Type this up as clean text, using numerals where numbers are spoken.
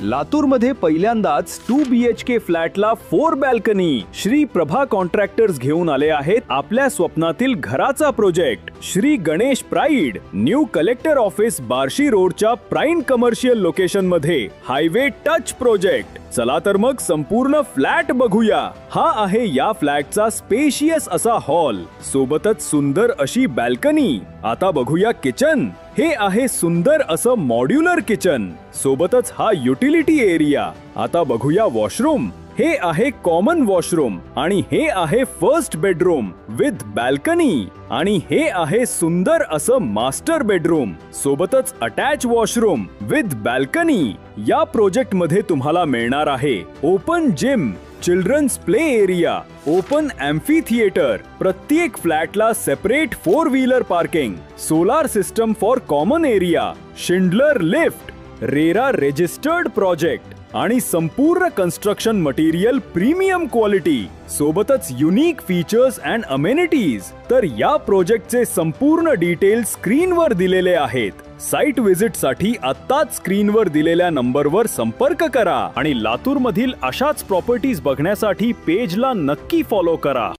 लातूरमध्ये पहिल्यांदाच 2 BHK फ्लॅटला 4 balcony. Shri प्रभा contractors घेऊन आले आहेत आपल्या स्वप्नातील घराचा project. Shri Ganesh pride new collector office Barshi रोडच्या प्राईम कमर्शियल लोकेशन मध्ये हायवे टच प्रोजेक्ट। चला तर मग संपूर्ण फ्लॅट बघूया। हा आहे या फ्लॅटचा स्पेशियस असा हॉल, सोबतच सुंदर अशी बॅल्कनी। आता बघूया किचन। हे आहे सुंदर असं मॉड्युलर किचन, सोबतच हा युटिलिटी एरिया। आता बघूया वॉशरूम। हे आहे कॉमन वॉशरूम आणि हे आहे फर्स्ट बेडरूम विथ बॅल्कनी आणि हे आहे सुंदर असं मास्टर बेडरूम, सोबतच अटॅच वॉशरूम विथ बॅल्कनी। या प्रोजेक्ट मध्ये तुम्हाला मिळणार आहे open gym, children's play area, open amphitheatre, प्रत्येक फ्लॅटला separate 4 wheeler parking, solar system for common area, Schindler lift, RERA registered project आणि संपूर्ण कन्स्ट्रक्शन मटेरियल प्रीमियम क्वालिटी, सोबतच युनिक फीचर्स अँड अमेनिटीज। तर या प्रोजेक्टचे संपूर्ण डिटेल्स स्क्रीनवर दिलेले आहेत। साइट व्हिजिट साठी आत्ताच स्क्रीनवर दिलेल्या नंबरवर संपर्क करा आणि लातूर मधील अशाच प्रॉपर्टीज बघण्यासाठी पेजला नक्की फॉलो करा।